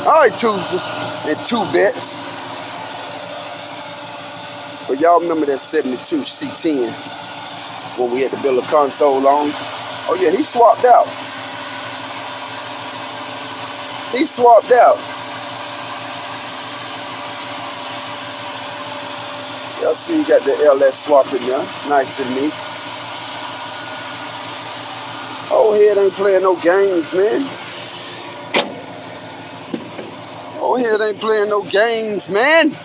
All right, twos and two bets. But y'all remember that 72 C10 when we had to build a console on? Oh yeah, he swapped out. He swapped out. Y'all see you got the LS swap in there. Nice and neat. Old head ain't playing no games, man. Old head ain't playing no games, man.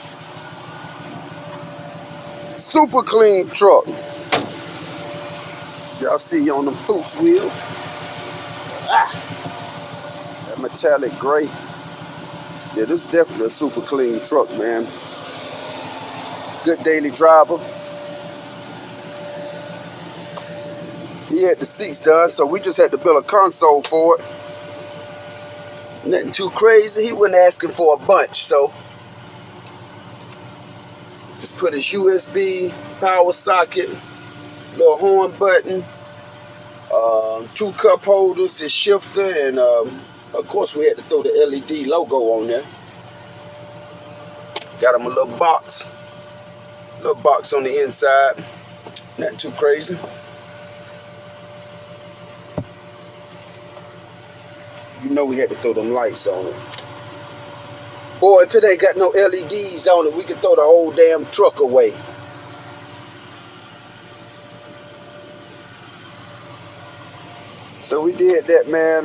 Super clean truck. Y'all see on them Foose wheels. That metallic gray. Yeah, this is definitely a super clean truck, man. Good daily driver. He had the seats done, so we just had to build a console for it. Nothing too crazy. He wasn't asking for a bunch, so just put his USB power socket, little horn button, 2 cup holders, his shifter, and of course we had to throw the LED logo on there. Got him a little box on the inside. Nothing too crazy. You know we had to throw them lights on it. Boy, if it ain't got no LEDs on it, we could throw the whole damn truck away. So we did that, man.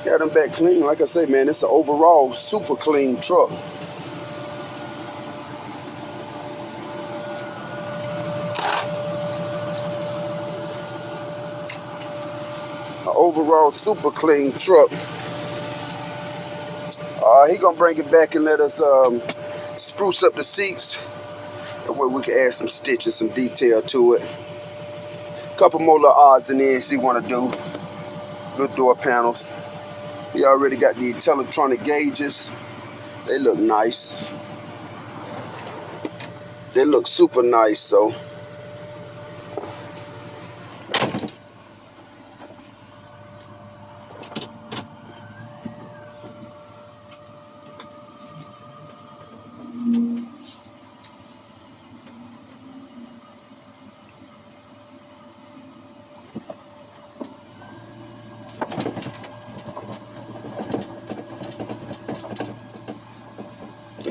Got them back clean. Like I say, man, it's an overall super clean truck. An overall super clean truck. He gonna bring it back and let us spruce up the seats. That way we can add some stitches, some detail to it. Couple more little odds and ends he wanna do. Little door panels. He already got the electronic gauges. They look nice. They look super nice, so.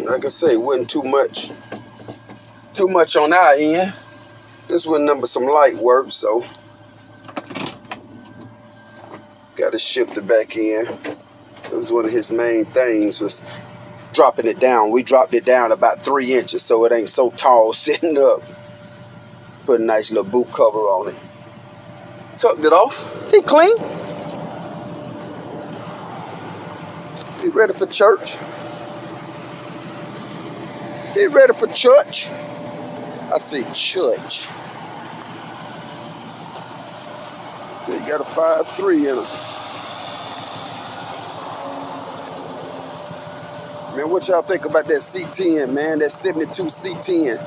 Like I say, it wasn't too much on our end. This was number some light work, so got to shift it back in. It was one of his main things, was dropping it down. We dropped it down about 3 inches, so it ain't so tall sitting up. Put a nice little boot cover on it. Tucked it off. He clean. He ready for church. He ready for church. I say church. See, he got a 5.3 in him. Man, what y'all think about that C10, man? That 72 C10.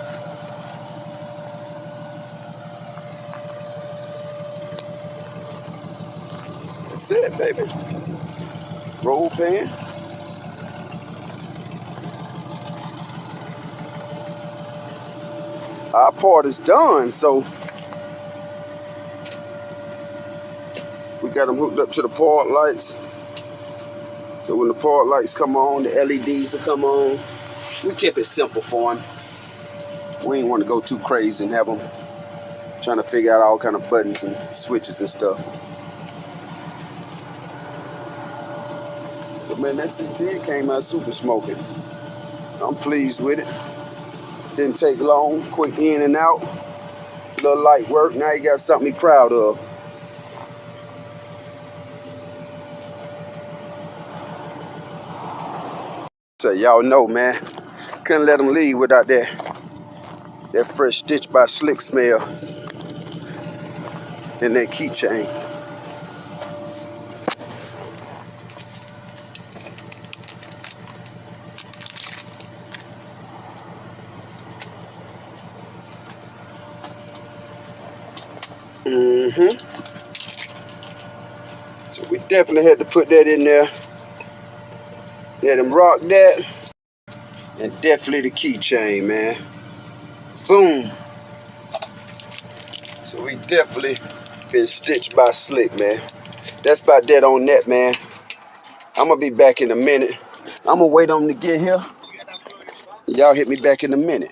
That's it, baby. Roll pan. Our part is done, so we got them hooked up to the part lights. So when the part lights come on, the LEDs will come on. We kept it simple for him. We ain't want to go too crazy and have them trying to figure out all kind of buttons and switches and stuff. So man, that C10 came out super smoking. I'm pleased with it. Didn't take long, quick in and out. Little light work, now you got something to be proud of. So y'all know, man, couldn't let them leave without that fresh Stitch by Slick smell and that keychain. So we definitely had to put that in there. Let him rock that. And definitely the keychain, man. Boom. So we definitely been stitched by Slick, man. That's about that on that, man. I'm gonna be back in a minute. I'm gonna wait on him to get here. Y'all hit me back in a minute.